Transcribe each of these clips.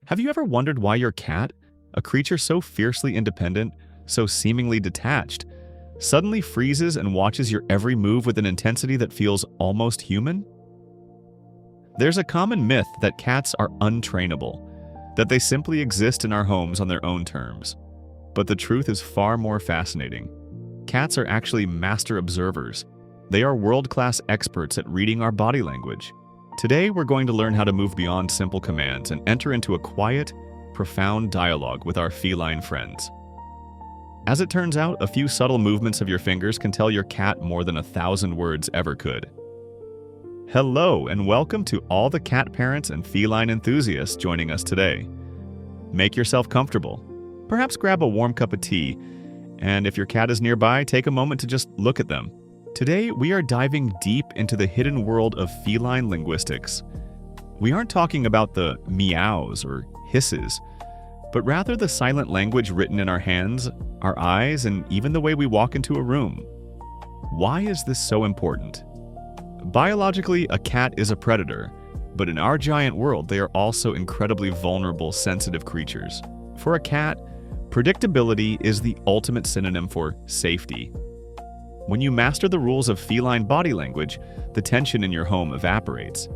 Have you ever wondered why your cat, a creature so fiercely independent, so seemingly detached, suddenly freezes and watches your every move with an intensity that feels almost human? There's a common myth that cats are untrainable, that they simply exist in our homes on their own terms. But the truth is far more fascinating. Cats are actually master observers. They are world-class experts at reading our body language. Today, we're going to learn how to move beyond simple commands and enter into a quiet, profound dialogue with our feline friends. As it turns out, a few subtle movements of your fingers can tell your cat more than 1,000 words ever could. Hello, and welcome to all the cat parents and feline enthusiasts joining us today. Make yourself comfortable. Perhaps grab a warm cup of tea, and if your cat is nearby, take a moment to just look at them. Today, we are diving deep into the hidden world of feline linguistics. We aren't talking about the meows or hisses, but rather the silent language written in our hands, our eyes, and even the way we walk into a room. Why is this so important? Biologically, a cat is a predator, but in our giant world, they are also incredibly vulnerable, sensitive creatures. For a cat, predictability is the ultimate synonym for safety. When you master the rules of feline body language, the tension in your home evaporates.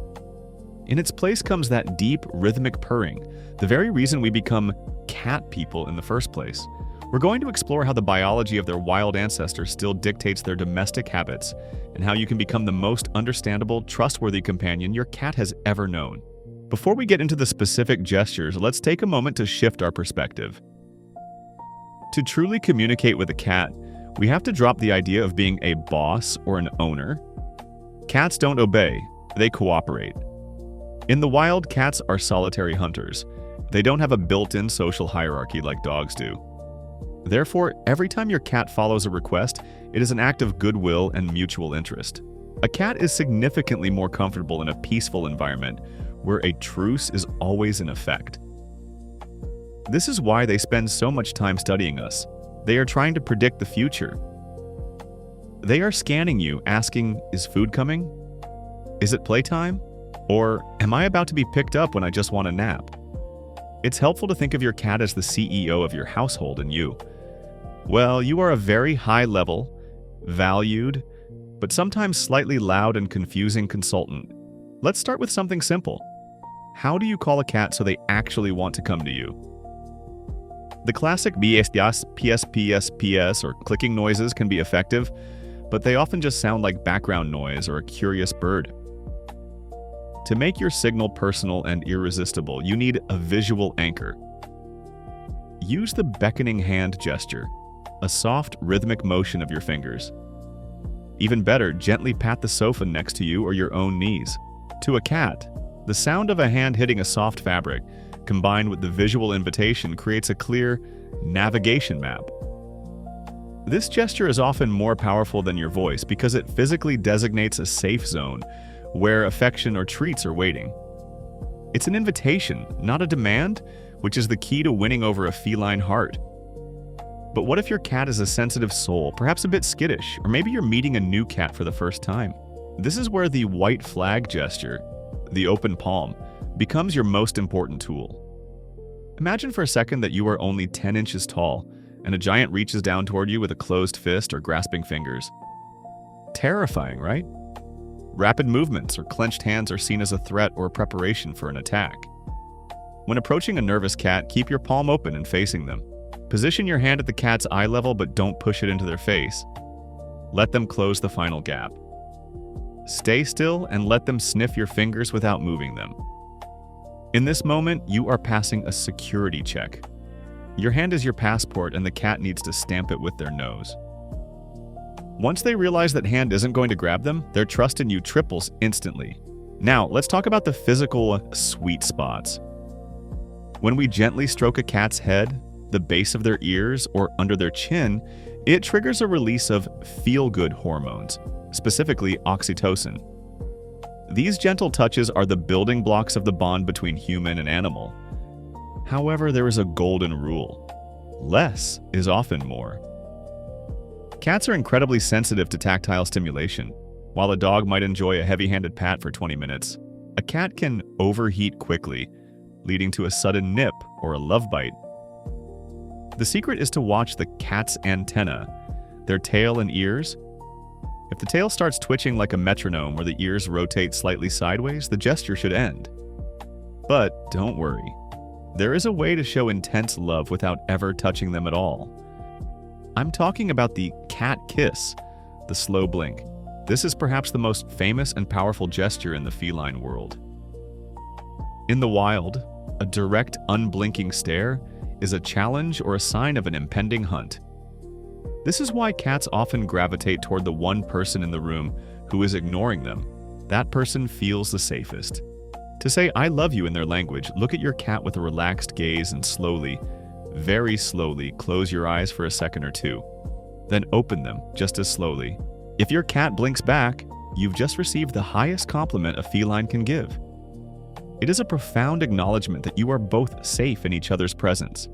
In its place comes that deep, rhythmic purring, the very reason we become cat people in the first place. We're going to explore how the biology of their wild ancestors still dictates their domestic habits, and how you can become the most understandable, trustworthy companion your cat has ever known. Before we get into the specific gestures, let's take a moment to shift our perspective. To truly communicate with a cat, we have to drop the idea of being a boss or an owner. Cats don't obey, they cooperate. In the wild, cats are solitary hunters. They don't have a built-in social hierarchy like dogs do. Therefore, every time your cat follows a request, it is an act of goodwill and mutual interest. A cat is significantly more comfortable in a peaceful environment, where a truce is always in effect. This is why they spend so much time studying us. They are trying to predict the future. They are scanning you, asking, is food coming? Is it playtime? Or am I about to be picked up when I just want a nap? It's helpful to think of your cat as the CEO of your household and you. Well, you are a very high-level, valued, but sometimes slightly loud and confusing consultant. Let's start with something simple. How do you call a cat so they actually want to come to you? The classic BS, PS, PS, PS, or clicking noises can be effective, but they often just sound like background noise or a curious bird. To make your signal personal and irresistible, you need a visual anchor. Use the beckoning hand gesture, a soft, rhythmic motion of your fingers. Even better, gently pat the sofa next to you or your own knees. To a cat, the sound of a hand hitting a soft fabric, combined with the visual invitation, creates a clear navigation map. This gesture is often more powerful than your voice because it physically designates a safe zone where affection or treats are waiting. It's an invitation, not a demand, which is the key to winning over a feline heart. But what if your cat is a sensitive soul, perhaps a bit skittish, or maybe you're meeting a new cat for the first time? This is where the white flag gesture, the open palm, becomes your most important tool. Imagine for a second that you are only 10 inches tall, and a giant reaches down toward you with a closed fist or grasping fingers. Terrifying, right? Rapid movements or clenched hands are seen as a threat or preparation for an attack. When approaching a nervous cat, keep your palm open and facing them. Position your hand at the cat's eye level, but don't push it into their face. Let them close the final gap. Stay still and let them sniff your fingers without moving them. In this moment, you are passing a security check. Your hand is your passport, and the cat needs to stamp it with their nose. Once they realize that hand isn't going to grab them, their trust in you triples instantly. Now, let's talk about the physical sweet spots. When we gently stroke a cat's head, the base of their ears, or under their chin, it triggers a release of feel-good hormones, specifically oxytocin. These gentle touches are the building blocks of the bond between human and animal. However, there is a golden rule. Less is often more. Cats are incredibly sensitive to tactile stimulation. While a dog might enjoy a heavy-handed pat for 20 minutes, a cat can overheat quickly, leading to a sudden nip or a love bite. The secret is to watch the cat's antenna, their tail and ears. If the tail starts twitching like a metronome or the ears rotate slightly sideways, the gesture should end. But don't worry. There is a way to show intense love without ever touching them at all. I'm talking about the cat kiss, the slow blink. This is perhaps the most famous and powerful gesture in the feline world. In the wild, a direct, unblinking stare is a challenge or a sign of an impending hunt. This is why cats often gravitate toward the one person in the room who is ignoring them. That person feels the safest. To say "I love you" in their language, look at your cat with a relaxed gaze and slowly, very slowly, close your eyes for a second or two. Then open them just as slowly. If your cat blinks back, you've just received the highest compliment a feline can give. It is a profound acknowledgement that you are both safe in each other's presence.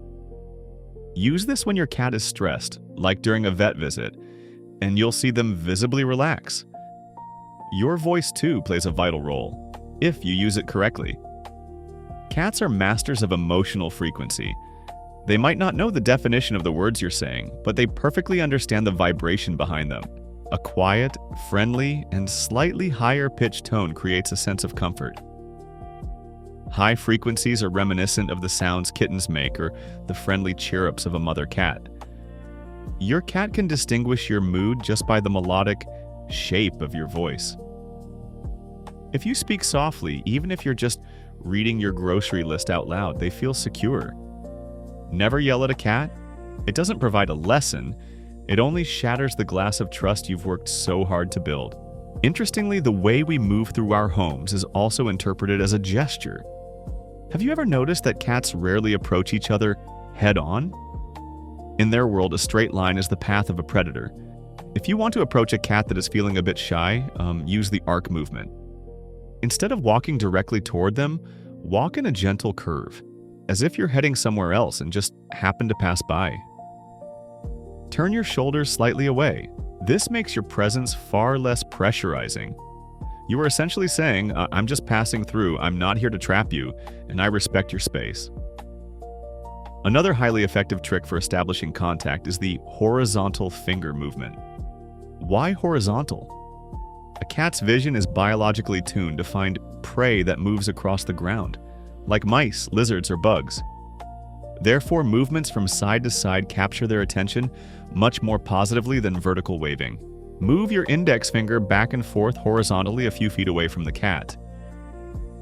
Use this when your cat is stressed, like during a vet visit, and you'll see them visibly relax. Your voice too plays a vital role, if you use it correctly. Cats are masters of emotional frequency. They might not know the definition of the words you're saying, but they perfectly understand the vibration behind them. A quiet, friendly, and slightly higher-pitched tone creates a sense of comfort. High frequencies are reminiscent of the sounds kittens make or the friendly chirrups of a mother cat. Your cat can distinguish your mood just by the melodic shape of your voice. If you speak softly, even if you're just reading your grocery list out loud, they feel secure. Never yell at a cat. It doesn't provide a lesson. It only shatters the glass of trust you've worked so hard to build. Interestingly, the way we move through our homes is also interpreted as a gesture. Have you ever noticed that cats rarely approach each other head-on? In their world, a straight line is the path of a predator. If you want to approach a cat that is feeling a bit shy, use the arc movement. Instead of walking directly toward them, walk in a gentle curve, as if you're heading somewhere else and just happen to pass by. Turn your shoulders slightly away. This makes your presence far less pressurizing. You are essentially saying, "I'm just passing through, I'm not here to trap you, and I respect your space." Another highly effective trick for establishing contact is the horizontal finger movement. Why horizontal? A cat's vision is biologically tuned to find prey that moves across the ground, like mice, lizards, or bugs. Therefore, movements from side to side capture their attention much more positively than vertical waving. Move your index finger back and forth horizontally a few feet away from the cat.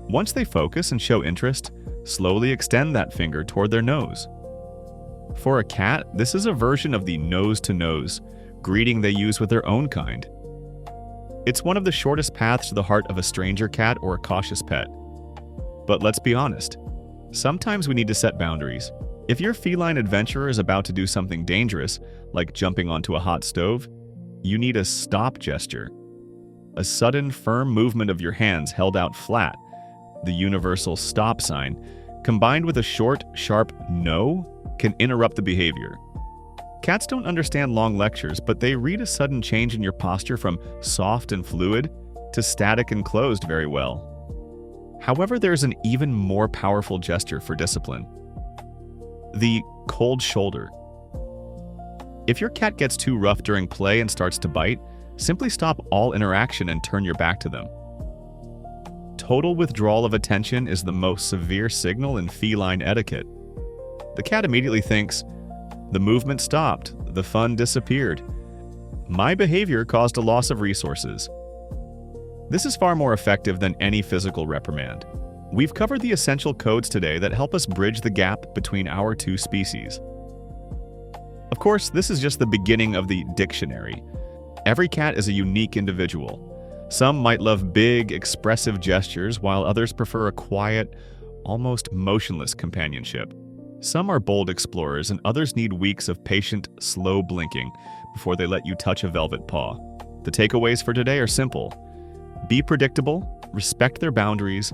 Once they focus and show interest, slowly extend that finger toward their nose. For a cat, this is a version of the nose-to-nose greeting they use with their own kind. It's one of the shortest paths to the heart of a stranger cat or a cautious pet. But let's be honest, sometimes we need to set boundaries. If your feline adventurer is about to do something dangerous, like jumping onto a hot stove, you need a stop gesture. A sudden, firm movement of your hands held out flat, the universal stop sign, combined with a short, sharp no, can interrupt the behavior. Cats don't understand long lectures, but they read a sudden change in your posture from soft and fluid to static and closed very well. However, there's an even more powerful gesture for discipline. The cold shoulder. If your cat gets too rough during play and starts to bite, simply stop all interaction and turn your back to them. Total withdrawal of attention is the most severe signal in feline etiquette. The cat immediately thinks, "The movement stopped, the fun disappeared. My behavior caused a loss of resources." This is far more effective than any physical reprimand. We've covered the essential codes today that help us bridge the gap between our two species. Of course, this is just the beginning of the dictionary. Every cat is a unique individual. Some might love big, expressive gestures, while others prefer a quiet, almost motionless companionship. Some are bold explorers, and others need weeks of patient, slow blinking before they let you touch a velvet paw. The takeaways for today are simple. Be predictable, respect their boundaries,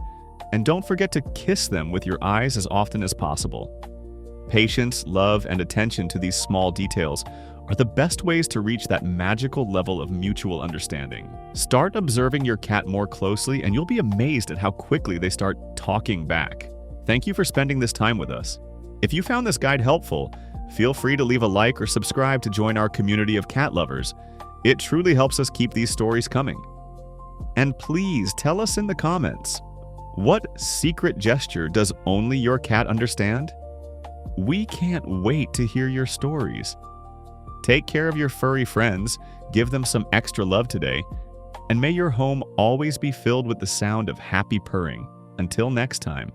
and don't forget to kiss them with your eyes as often as possible. Patience, love, and attention to these small details are the best ways to reach that magical level of mutual understanding. Start observing your cat more closely, and you'll be amazed at how quickly they start talking back. Thank you for spending this time with us. If you found this guide helpful, feel free to leave a like or subscribe to join our community of cat lovers. It truly helps us keep these stories coming. And please tell us in the comments, what secret gesture does only your cat understand? We can't wait to hear your stories. Take care of your furry friends, give them some extra love today, and may your home always be filled with the sound of happy purring. Until next time.